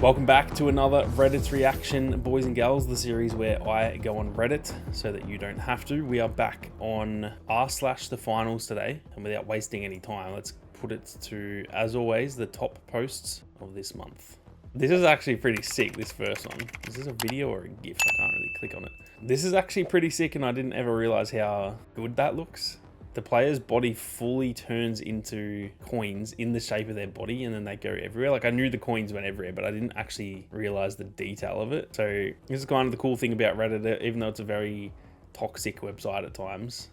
Welcome back to another Reddit's Reaction, boys and girls, the series where I go on Reddit so that you don't have to. We are back on r/TheFinals today, and without wasting any time, let's put it to, as always, the top posts of this month. This is actually pretty sick, this first one. Is this a video or a GIF? I can't really click on it. This is actually pretty sick, and I didn't ever realize how good that looks. The player's body fully turns into coins in the shape of their body, and then they go everywhere. Like, I knew the coins went everywhere, but I didn't actually realize the detail of it. So this is kind of the cool thing about Reddit, even though it's a very toxic website at times.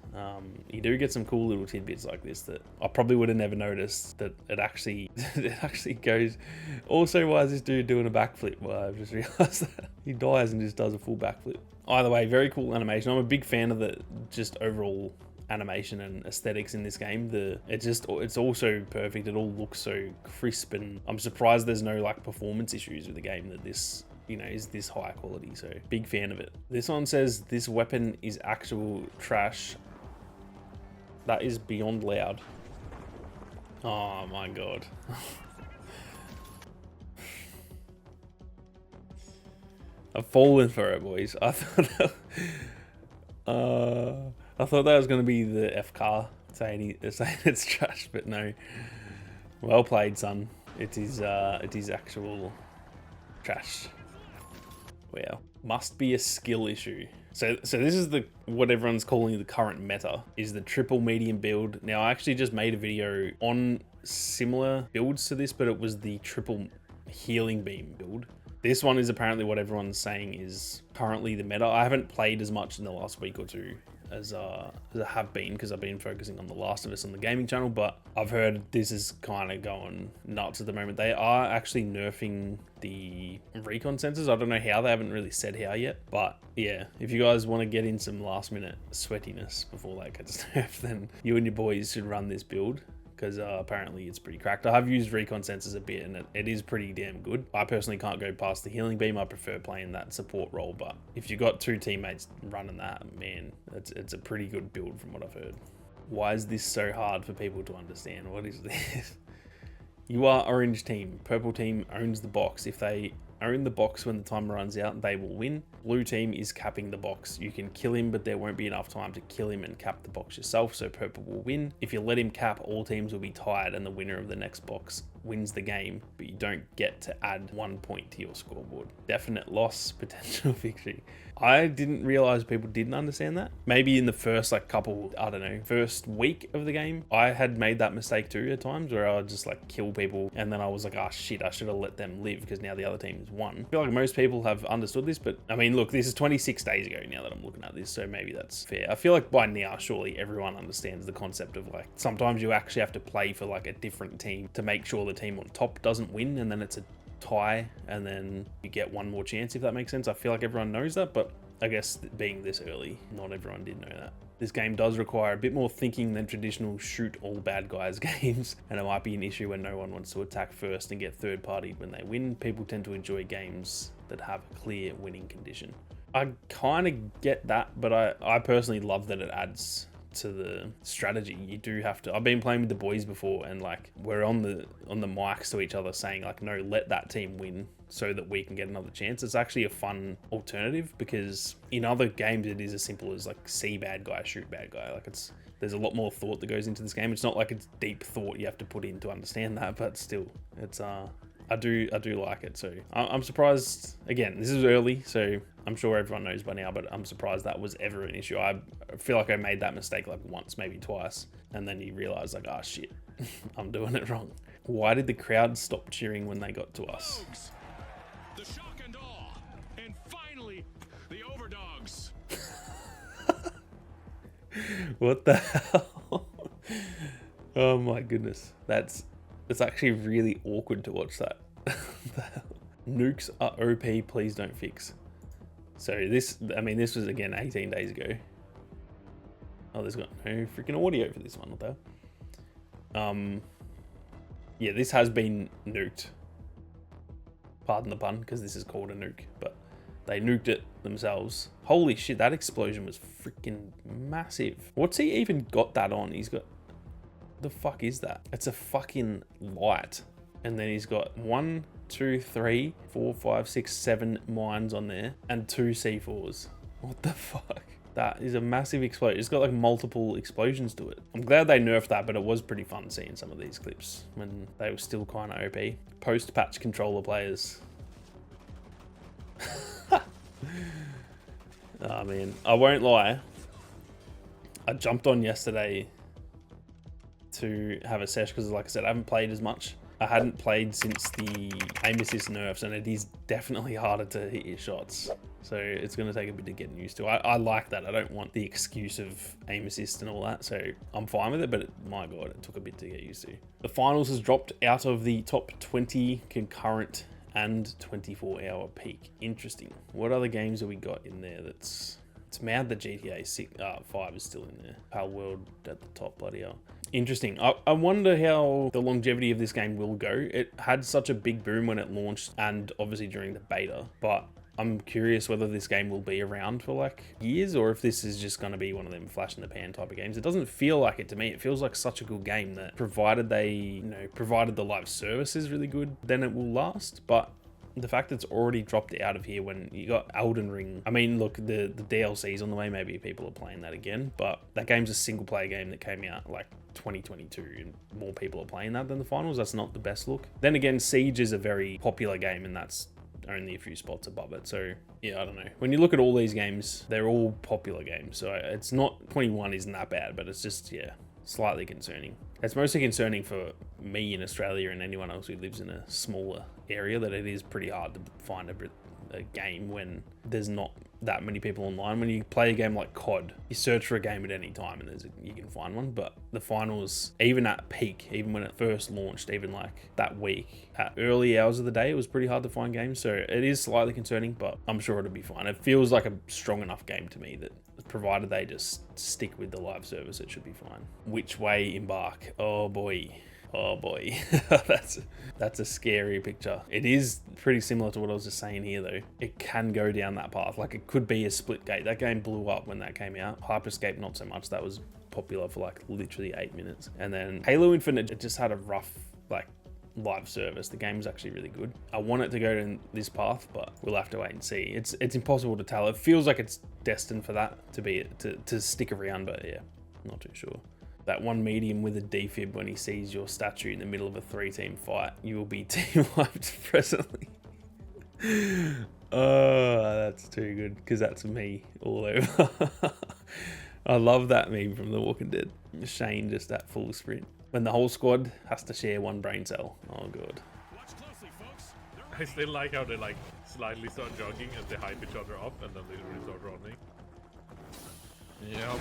You do get some cool little tidbits like this that I probably would have never noticed, that it actually goes. Also, why is this dude doing a backflip? Well, I've just realized that he dies and just does a full backflip. Either way, very cool animation. I'm a big fan of the just overall animation and aesthetics in this game. It's also perfect. It all looks so crisp, and I'm surprised there's no like performance issues with the game, that this, you know, is this high quality. So big fan of it. This one says this weapon is actual trash. That is beyond loud. Oh my god. I've fallen for it, boys. I thought that was going to be the F car saying it's trash, but no. Well played, son. It is actual trash. Wow. Must be a skill issue. So this is what everyone's calling the current meta, is the triple medium build. Now, I actually just made a video on similar builds to this, but it was the triple healing beam build. This one is apparently what everyone's saying is currently the meta. I haven't played as much in the last week or two as I have been, because I've been focusing on The Last of Us on the gaming channel, but I've heard this is kind of going nuts at the moment. They are actually nerfing the recon sensors. I don't know how, they haven't really said how yet, but yeah, if you guys want to get in some last minute sweatiness before that gets nerfed, then you and your boys should run this build, because apparently it's pretty cracked. I have used recon sensors a bit, and it is pretty damn good. I personally can't go past the healing beam. I prefer playing that support role, but if you've got two teammates running that, man, it's a pretty good build from what I've heard. Why is this so hard for people to understand? What is this? You are orange team. Purple team owns the box. If they own the box when the timer runs out, they will win. Blue team is capping the box. You can kill him, but there won't be enough time to kill him and cap the box yourself, so purple will win. If you let him cap, all teams will be tied, and the winner of the next box wins the game, but you don't get to add 1 point to your scoreboard. Definite loss, potential victory. I didn't realize people didn't understand that. Maybe in the first first week of the game, I had made that mistake too at times, where I would just like kill people, and then I was like, oh shit, I should have let them live because now the other team has won. I feel like most people have understood this, but I mean, look, this is 26 days ago now that I'm looking at this, so maybe that's fair. I feel like by now, surely everyone understands the concept of like, sometimes you actually have to play for like a different team to make sure the team on top doesn't win, and then it's a tie, and then you get one more chance, if that makes sense. I feel like everyone knows that, but I guess being this early, not everyone did know that. This game does require a bit more thinking than traditional shoot all bad guys games, and it might be an issue when no one wants to attack first and get third partied when they win. People tend to enjoy games that have a clear winning condition. I kind of get that, but I personally love that it adds to the strategy. You do have to. I've been playing with the boys before, and like, we're on the mics to each other saying like, no, let that team win so that we can get another chance. It's actually a fun alternative, because in other games it is as simple as like, see bad guy, shoot bad guy. Like, there's a lot more thought that goes into this game. It's not like it's deep thought you have to put in to understand that, but still, it's I do like it. So I'm surprised. Again, this is early, so I'm sure everyone knows by now, but I'm surprised that was ever an issue. I feel like I made that mistake like once, maybe twice, and then you realize like, oh shit, I'm doing it wrong. Why did the crowd stop cheering when they got to us? The shock and awe, and finally, the overdogs. What the hell? Oh my goodness. It's actually really awkward to watch that. Nukes are OP, please don't fix. So this was again 18 days ago. Oh, there's got no freaking audio for this one, what the hell? Yeah, this has been nuked. Pardon the pun, because this is called a nuke, but they nuked it themselves. Holy shit, that explosion was freaking massive. What's he even got that on? He's got, the fuck is that? It's a fucking light. And then he's got 1, 2, 3, 4, 5, 6, 7 mines on there and 2 C4s. What the fuck? That is a massive explosion. It's got like multiple explosions to it. I'm glad they nerfed that, but it was pretty fun seeing some of these clips when they were still kind of OP. Post-patch controller players. Oh man, I won't lie. I jumped on yesterday to have a sesh because, like I said, I haven't played as much. I hadn't played since the aim assist nerfs, and it is definitely harder to hit your shots. So it's going to take a bit of getting used to. I like that. I don't want the excuse of aim assist and all that. So I'm fine with it, but my God, it took a bit to get used to. The finals has dropped out of the top 20 concurrent and 24-hour peak. Interesting. What other games have we got in there that's... It's mad that GTA 5 is still in there. Pal World at the top, bloody hell. Interesting. I wonder how the longevity of this game will go. It had such a big boom when it launched and obviously during the beta, but I'm curious whether this game will be around for like years or if this is just going to be one of them flash in the pan type of games. It doesn't feel like it to me. It feels like such a good game that provided provided the live service is really good, then it will last. But the fact that it's already dropped out of here when you got Elden Ring. I mean, look, the DLC's on the way. Maybe people are playing that again, but that game's a single player game that came out like 2022 and more people are playing that than the finals. That's not the best look. Then again, Siege is a very popular game and that's only a few spots above it. So yeah, I don't know. When you look at all these games, they're all popular games. So it's not, 21 isn't that bad, but it's just, yeah, slightly concerning. It's mostly concerning for me in Australia and anyone else who lives in a smaller area that it is pretty hard to find a game when there's not that many people online. When you play a game like COD, you search for a game at any time and you can find one. But the finals, even at peak, even when it first launched, even like that week, at early hours of the day, it was pretty hard to find games. So it is slightly concerning, but I'm sure it'll be fine. It feels like a strong enough game to me that provided they just stick with the live service, it should be fine. Which way embark? Oh boy. Oh boy, that's a scary picture. It is pretty similar to what I was just saying here though. It can go down that path. Like it could be a split gate. That game blew up when that came out. Hyperscape, not so much. That was popular for like literally 8 minutes. And then Halo Infinite, it just had a rough like live service. The game's actually really good. I want it to go down this path, but we'll have to wait and see. It's impossible to tell. It feels like it's destined for that to be to stick around, but yeah, not too sure. That one medium with a defib when he sees your statue in the middle of a 3-team fight, you will be team wiped presently. Oh, that's too good because that's me all over. I love that meme from The Walking Dead. Shane just at full sprint. When the whole squad has to share one brain cell. Oh god. Watch closely, folks. I still like how they like slightly start jogging and they hype each other up and then they really start running. Yep.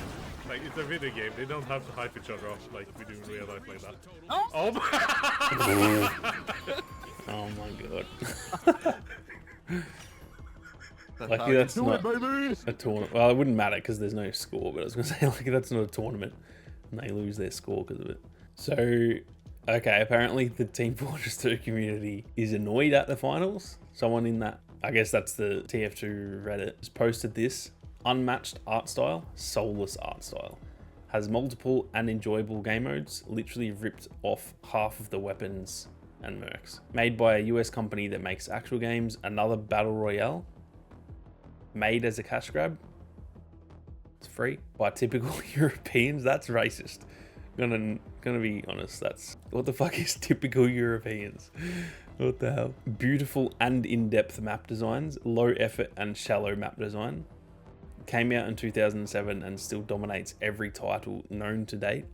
Like it's a video game, they don't have to hype each other up like we do in real life like that. Oh. Oh Oh my god. Lucky that's not a tournament. Well, it wouldn't matter because there's no score, but I was going to say, like, that's not a tournament and they lose their score because of it. So, okay, apparently the Team Fortress 2 community is annoyed at the finals. Someone in that, I guess that's the TF2 Reddit, has posted this. Unmatched art style, soulless art style. Has multiple and enjoyable game modes, literally ripped off half of the weapons and mercs. Made by a US company that makes actual games, another battle royale. Made as a cash grab. It's free by typical Europeans. That's racist. Gonna be honest, that's what the fuck is typical Europeans? What the hell? Beautiful and in-depth map designs, low effort and shallow map design. Came out in 2007 and still dominates every title known to date.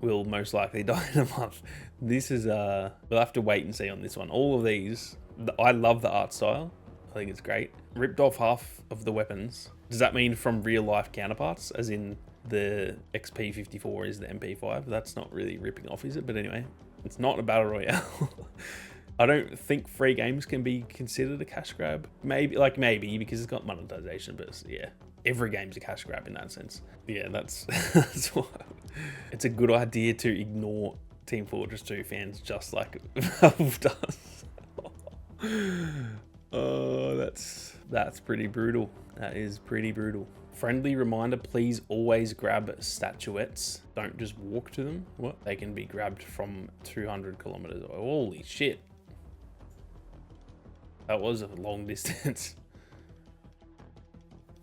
Will most likely die in a month. This is we'll have to wait and see on this one. All of these, I love the art style. I think it's great. Ripped off half of the weapons. Does that mean from real life counterparts, as in the XP54 is the MP5? That's not really ripping off, is it? But anyway, it's not a battle royale. I don't think free games can be considered a cash grab. Maybe because it's got monetization, but yeah, every game's a cash grab in that sense. Yeah, that's why it's a good idea to ignore Team Fortress 2 fans just like Valve does. Oh, that's pretty brutal. That is pretty brutal. Friendly reminder, please always grab statuettes. Don't just walk to them. What? They can be grabbed from 200 kilometers away. Holy shit. That was a long distance.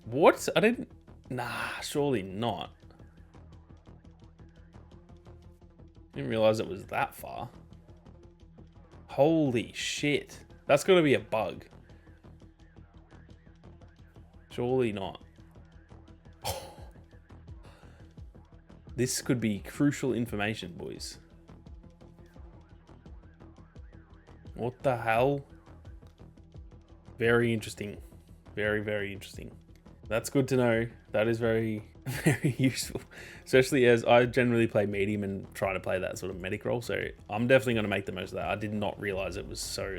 What? I didn't... Nah, surely not. Didn't realize it was that far. Holy shit. That's got to be a bug. Surely not. This could be crucial information, boys. What the hell? Very interesting. Very, very interesting. That's good to know. That is very, very useful. Especially as I generally play medium and try to play that sort of medic role. So I'm definitely going to make the most of that. I did not realize it was so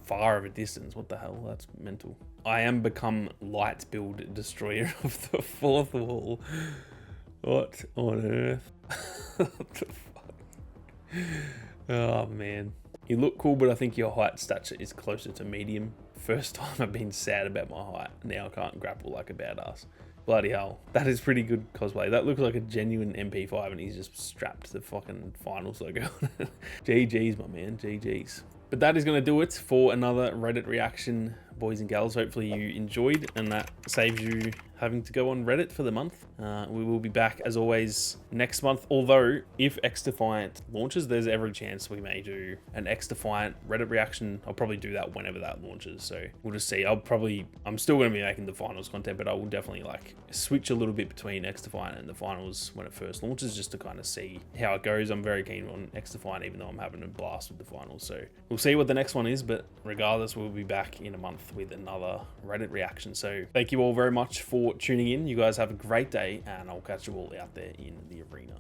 far of a distance. What the hell? That's mental. I am become light build destroyer of the fourth wall. What on earth? What the fuck? Oh man. You look cool, but I think your height stature is closer to medium. First time I've been sad about my height. Now I can't grapple like a badass. Bloody hell. That is pretty good cosplay. That looks like a genuine MP5 and he's just strapped to the fucking finals logo. GG's, my man. GG's. But that is going to do it for another Reddit reaction, boys and gals. Hopefully you enjoyed and that saves you having to go on Reddit for the month. We will be back as always next month. Although if XDefiant launches, there's every chance we may do an XDefiant Reddit reaction. I'll probably do that whenever that launches. So we'll just see. I'm still going to be making the finals content, but I will definitely like switch a little bit between XDefiant and the finals when it first launches, just to kind of see how it goes. I'm very keen on XDefiant, even though I'm having a blast with the finals. So we'll see what the next one is, but regardless, we'll be back in a month with another Reddit reaction. So thank you all very much for tuning in. You guys have a great day and I'll catch you all out there in the arena.